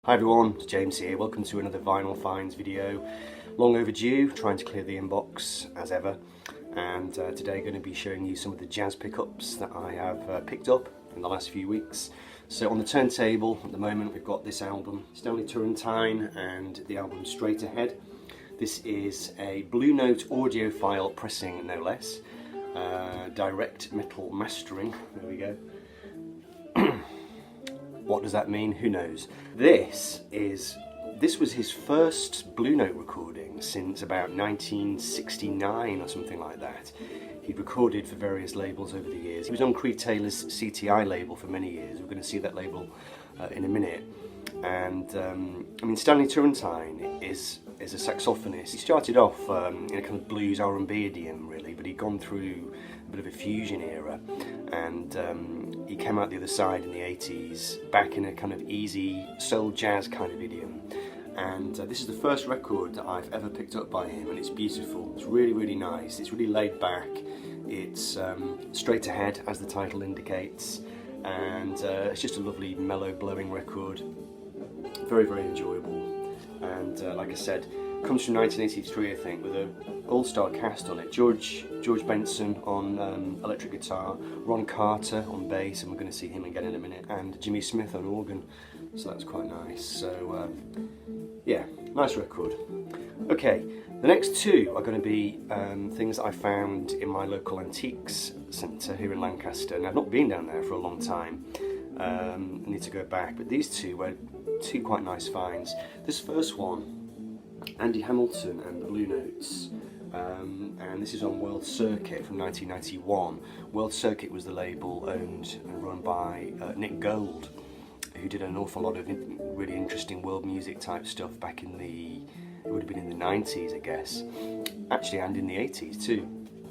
Hi everyone, it's James here. Welcome to another Vinyl Finds video. Long overdue, trying to clear the inbox as ever. And today going to be showing you some of the jazz pickups that I have picked up in the last few weeks. So on the turntable at the moment we've got this album, Stanley Turrentine, and the album Straight Ahead. This is a Blue Note audiophile pressing, no less. Direct metal mastering, there we go. What does that mean? Who knows? This was his first Blue Note recording since about 1969 or something like that. He'd recorded for various labels over the years. He was on Creed Taylor's CTI label for many years. We're going to see that label in a minute. And I mean, Stanley Turrentine is a saxophonist. He started off in a kind of blues R&B idiom really, but he'd gone through a bit of a fusion era, and he came out the other side in the 80s back in a kind of easy soul jazz kind of idiom. And this is the first record that I've ever picked up by him, and it's beautiful. It's really, really nice. It's really laid back. It's straight ahead, as the title indicates, and it's just a lovely mellow blowing record. Very, very enjoyable. And like I said, comes from 1983, I think, with an all-star cast on it. George Benson on electric guitar, Ron Carter on bass, and we're going to see him again in a minute, and Jimmy Smith on organ, so that's quite nice. So yeah, nice record. Okay, the next two are going to be things that I found in my local antiques centre here in Lancaster, and I've not been down there for a long time. I need to go back, but these two were two quite nice finds. This first one, Andy Hamilton and the Blue Notes, and this is on World Circuit from 1991. World Circuit was the label owned and run by Nick Gold, who did an awful lot of really interesting world music type stuff back in it would have been in the 90s, I guess, actually, and in the 80s too.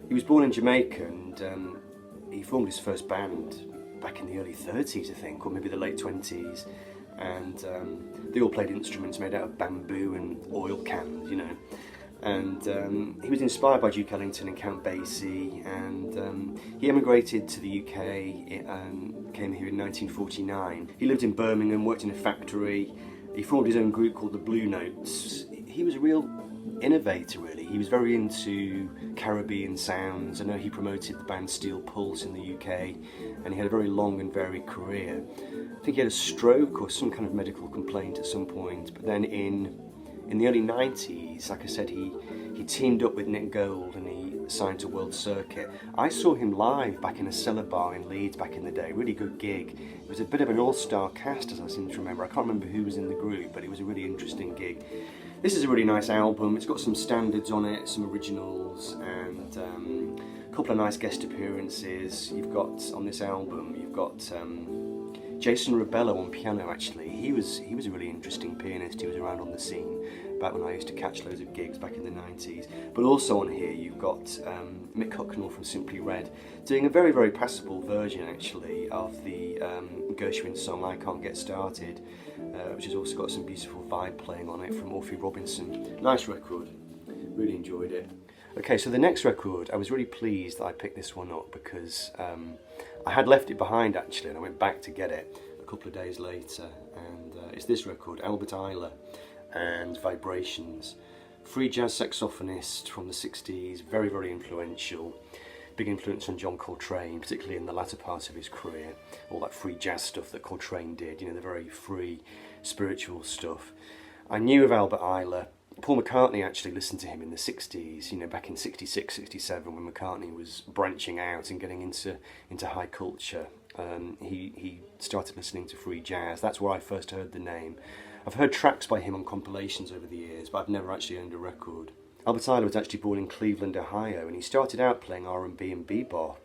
He was born in Jamaica, and he formed his first band back in the early 30s, I think, or maybe the late 20s. And they all played instruments made out of bamboo and oil cans, you know. And he was inspired by Duke Ellington and Count Basie, and he emigrated to the UK and came here in 1949. He lived in Birmingham, worked in a factory. He formed his own group called the Blue Notes. He was a real innovator, really. He was very into Caribbean sounds. I know he promoted the band Steel Pulse in the UK, and he had a very long and varied career. I think he had a stroke or some kind of medical complaint at some point, but then in the early 90s, like I said, he teamed up with Nick Gold and he signed to World Circuit. I saw him live back in a cellar bar in Leeds back in the day, really good gig. It was a bit of an all-star cast, as I seem to remember. I can't remember who was in the group, but it was a really interesting gig. This is a really nice album. It's got some standards on it, some originals, and a couple of nice guest appearances. You've got, on this album, you've got Jason Rebello on piano. Actually, he was a really interesting pianist. He was around on the scene back when I used to catch loads of gigs back in the 90s. But also on here you've got Mick Hucknall from Simply Red doing a very, very passable version actually of the Gershwin song I Can't Get Started, which has also got some beautiful vibe playing on it from Orphy Robinson. Nice record, really enjoyed it. Okay, so the next record, I was really pleased that I picked this one up because I had left it behind actually, and I went back to get it a couple of days later, and it's this record, Albert Ayler and Vibrations. Free jazz saxophonist from the 60s, very, very influential. Big influence on John Coltrane, particularly in the latter part of his career. All that free jazz stuff that Coltrane did, you know, the very free, spiritual stuff. I knew of Albert Ayler. Paul McCartney actually listened to him in the 60s, you know, back in 66, 67, when McCartney was branching out and getting into high culture. He started listening to free jazz. That's where I first heard the name. I've heard tracks by him on compilations over the years, but I've never actually owned a record. Albert Ayler was actually born in Cleveland, Ohio, and he started out playing R&B and bebop,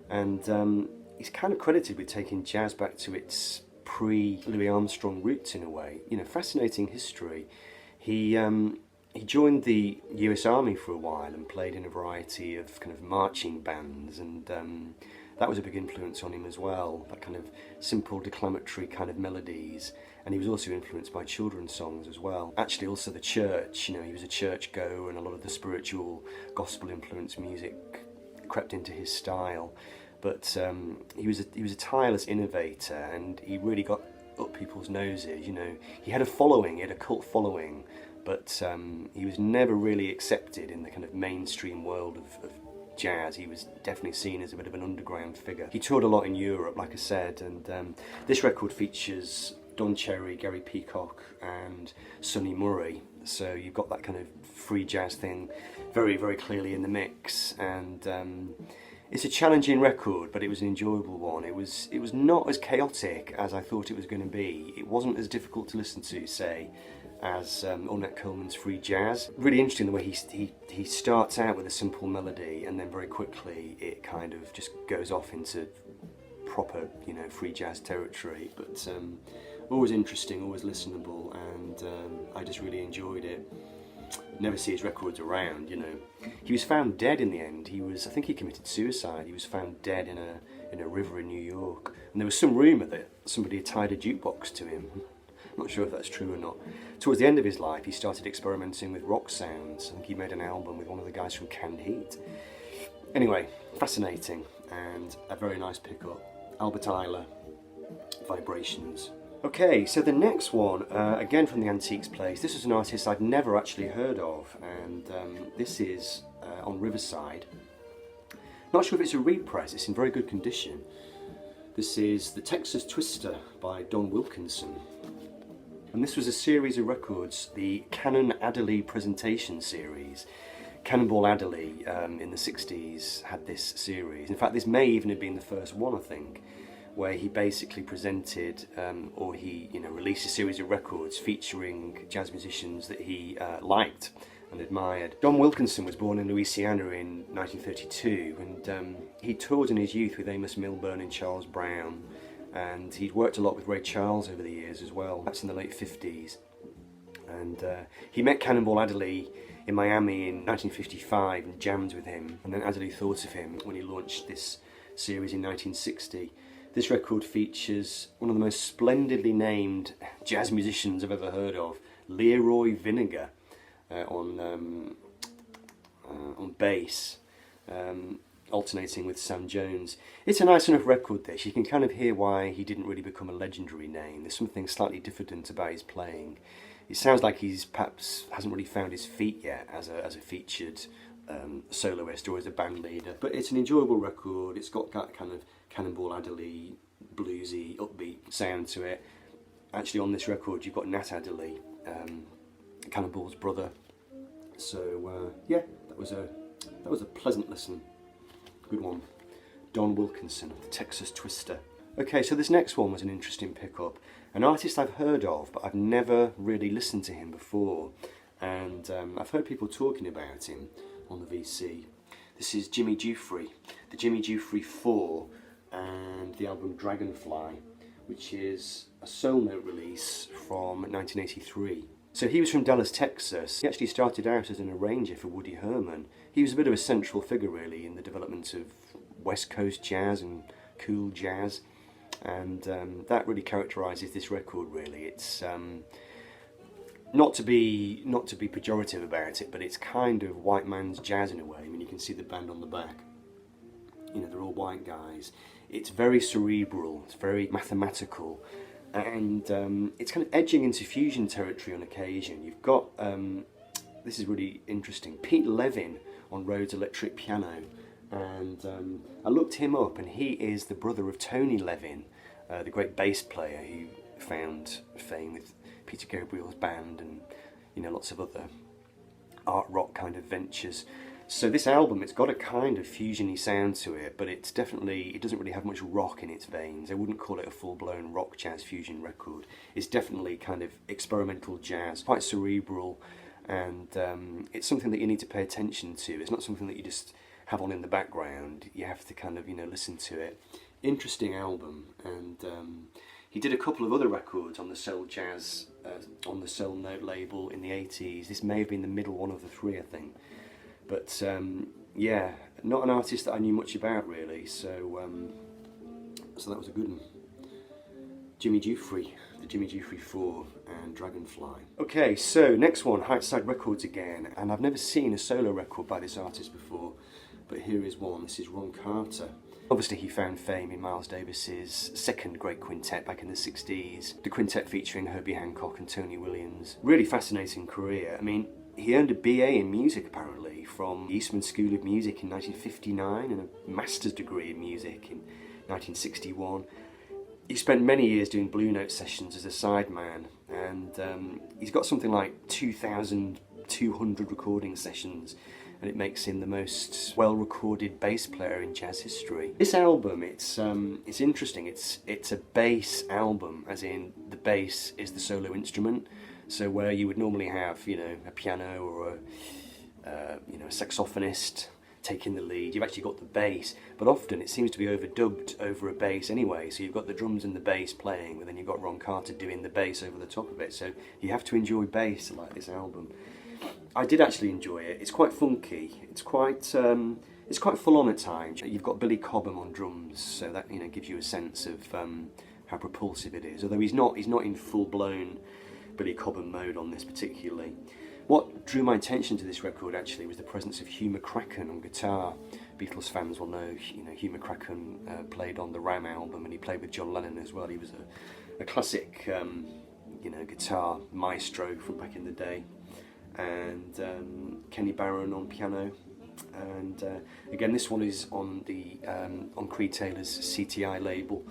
and he's kind of credited with taking jazz back to its pre-Louis Armstrong roots in a way. You know, fascinating history. He joined the US Army for a while and played in a variety of kind of marching bands, and that was a big influence on him as well, that kind of simple declamatory kind of melodies. And he was also influenced by children's songs as well. Actually also the church, you know, he was a church goer, and a lot of the spiritual gospel influenced music crept into his style. But he was a tireless innovator, and he really got up people's noses. You know, he had a following, he had a cult following, but he was never really accepted in the kind of mainstream world of jazz. He was definitely seen as a bit of an underground figure. He toured a lot in Europe, like I said, and this record features Don Cherry, Gary Peacock and Sonny Murray, so you've got that kind of free jazz thing very, very clearly in the mix, and it's a challenging record, but it was an enjoyable one. It was not as chaotic as I thought it was going to be. It wasn't as difficult to listen to, say, as Ornette Coleman's free jazz. Really interesting the way he starts out with a simple melody, and then very quickly it kind of just goes off into proper, you know, free jazz territory. But always interesting, always listenable, and I just really enjoyed it. Never see his records around, you know. He was found dead in the end. I think he committed suicide. He was found dead in a river in New York, and there was some rumour that somebody had tied a jukebox to him. I'm not sure if that's true or not. Towards the end of his life, he started experimenting with rock sounds. I think he made an album with one of the guys from Canned Heat. Anyway, fascinating, and a very nice pickup. Albert Ayler, Vibrations. Okay, so the next one, again from the Antiques place. This is an artist I'd never actually heard of, and this is on Riverside. Not sure if it's a repress, it's in very good condition. This is The Texas Twister by Don Wilkinson. And this was a series of records, the Canon Adderley Presentation Series. Cannonball Adderley in the 60s had this series. In fact, this may even have been the first one, I think, where he basically presented or he released a series of records featuring jazz musicians that he liked and admired. Don Wilkinson was born in Louisiana in 1932, and he toured in his youth with Amos Milburn and Charles Brown, and he'd worked a lot with Ray Charles over the years as well. That's in the late 50s. And he met Cannonball Adderley in Miami in 1955 and jammed with him, and then Adderley thought of him when he launched this series in 1960. This record features one of the most splendidly named jazz musicians I've ever heard of, Leroy Vinnegar, on bass, alternating with Sam Jones. It's a nice enough record, this. You can kind of hear why he didn't really become a legendary name. There's something slightly diffident about his playing. It sounds like he's perhaps hasn't really found his feet yet as a featured soloist or as a band leader. But it's an enjoyable record. It's got that kind of Cannonball Adderley, bluesy, upbeat sound to it. Actually, on this record, you've got Nat Adderley, Cannonball's brother. So yeah, that was a pleasant listen. Good one. Don Wilkinson of the Texas Twister. Okay, so this next one was an interesting pickup. An artist I've heard of, but I've never really listened to him before. And I've heard people talking about him on the VC. This is Jimmy Dupre, the Jimmy Dupre 4, and the album Dragonfly, which is a soul note release from 1983. So he was from Dallas, Texas. He actually started out as an arranger for Woody Herman. He was a bit of a central figure, really, in the development of West Coast jazz and cool jazz, and that really characterises this record. Really, it's not to be pejorative about it, but it's kind of white man's jazz in a way. I mean, you can see the band on the back. You know, they're all white guys. It's very cerebral. It's very mathematical. And it's kind of edging into fusion territory on occasion. You've got, this is really interesting, Pete Levin on Rhodes electric piano. And I looked him up, and he is the brother of Tony Levin, the great bass player who found fame with Peter Gabriel's band and, you know, lots of other art rock kind of ventures. So this album, it's got a kind of fusiony sound to it, but it doesn't really have much rock in its veins. I wouldn't call it a full-blown rock jazz fusion record. It's definitely kind of experimental jazz, quite cerebral, and it's something that you need to pay attention to. It's not something that you just have on in the background. You have to kind of, you know, listen to it. Interesting album, and he did a couple of other records on the Soul Jazz, on the Soul Note label in the 80s. This may have been the middle one of the three, I think. But yeah, not an artist that I knew much about really, so that was a good one. Jimmy Dupre, the Jimmy Dupre 4 and Dragonfly. Okay, so next one, Heightside Records again, and I've never seen a solo record by this artist before, but here is one. This is Ron Carter. Obviously he found fame in Miles Davis's second great quintet back in the 60s, the quintet featuring Herbie Hancock and Tony Williams. Really fascinating career. I mean, he earned a BA in music apparently from the Eastman School of Music in 1959 and a master's degree in music in 1961. He spent many years doing Blue Note sessions as a sideman, and he's got something like 2,200 recording sessions, and it makes him the most well-recorded bass player in jazz history. This album, it's interesting. It's a bass album, as in the bass is the solo instrument. So where you would normally have, you know, a piano or a saxophonist taking the lead, you've actually got the bass, but often it seems to be overdubbed over a bass anyway. So you've got the drums and the bass playing, but then you've got Ron Carter doing the bass over the top of it. So you have to enjoy bass to like this album. I did actually enjoy it. It's quite funky. It's quite full on at times. You've got Billy Cobham on drums, so that, you know, gives you a sense of how propulsive it is. Although he's not in full blown Billy Cobham mode on this particularly. What drew my attention to this record actually was the presence of Hugh McCracken on guitar. Beatles fans will know, you know, Hugh McCracken played on the Ram album, and he played with John Lennon as well. He was a classic, guitar maestro from back in the day. And Kenny Barron on piano. And again, this one is on the on Creed Taylor's CTI label,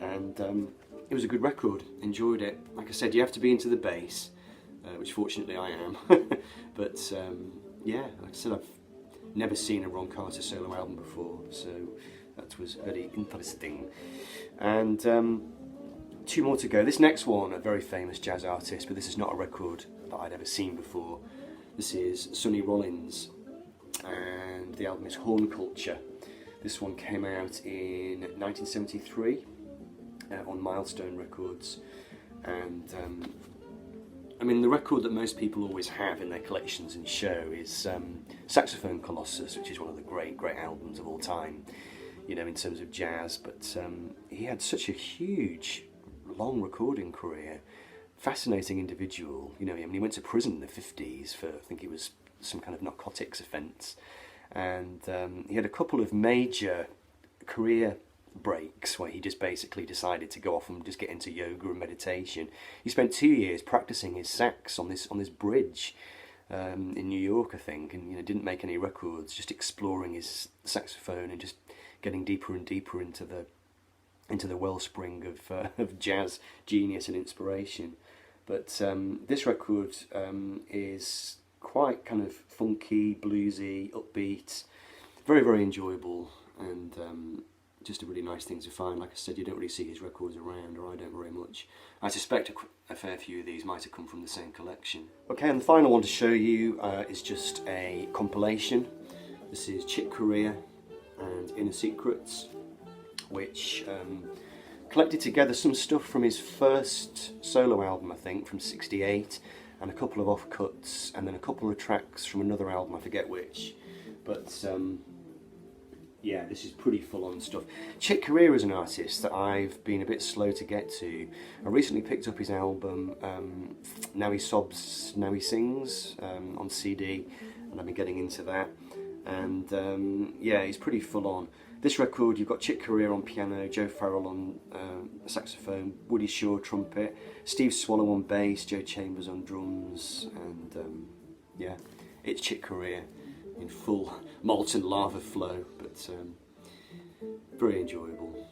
and it was a good record. Enjoyed it. Like I said, you have to be into the bass, which fortunately I am. But yeah, like I said, I've never seen a Ron Carter solo album before, so that was very interesting. And two more to go. This next one, a very famous jazz artist, but this is not a record that I'd ever seen before. This is Sonny Rollins, and the album is Horn Culture. This one came out in 1973 on Milestone Records, and I mean, the record that most people always have in their collections and show is Saxophone Colossus, which is one of the great albums of all time, you know, in terms of jazz. But he had such a huge, long recording career. Fascinating individual, you know. I mean, he went to prison in the 50s for, I think it was some kind of narcotics offence, and he had a couple of major career breaks where he just basically decided to go off and just get into yoga and meditation. He spent 2 years practicing his sax on this bridge in New York, I think, and, you know, didn't make any records, just exploring his saxophone and just getting deeper and deeper into the wellspring of jazz genius and inspiration. But this record is quite kind of funky, bluesy, upbeat, very, very enjoyable, and just a really nice thing to find. Like I said, you don't really see his records around, or I don't very much. I suspect a fair few of these might have come from the same collection. Okay, and the final one to show you is just a compilation. This is Chick Corea and Inner Secrets, which collected together some stuff from his first solo album, I think, from '68, and a couple of offcuts, and then a couple of tracks from another album, I forget which. But yeah, this is pretty full-on stuff. Chick Corea is an artist that I've been a bit slow to get to. I recently picked up his album, Now He Sobs, Now He Sings, on CD, and I've been getting into that. And yeah, he's pretty full-on. This record, you've got Chick Corea on piano, Joe Farrell on saxophone, Woody Shaw trumpet, Steve Swallow on bass, Joe Chambers on drums, and yeah, it's Chick Corea in full molten lava flow, but very enjoyable.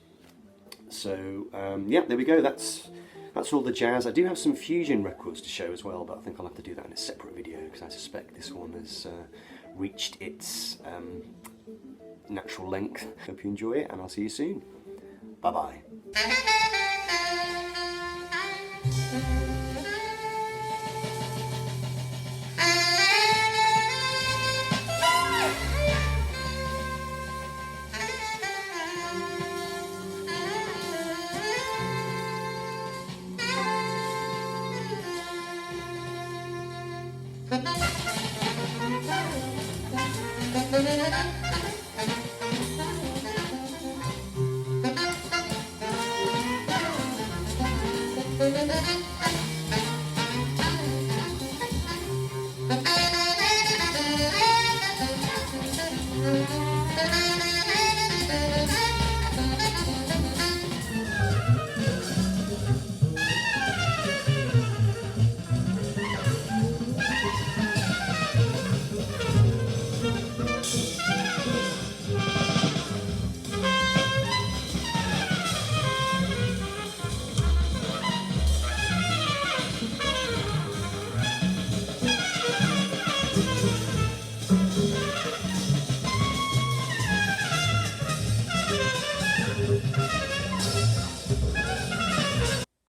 So yeah, there we go. That's all the jazz. I do have some fusion records to show as well, but I think I'll have to do that in a separate video because I suspect this one has reached its natural length. Hope you enjoy it, and I'll see you soon. Bye bye. Thank you.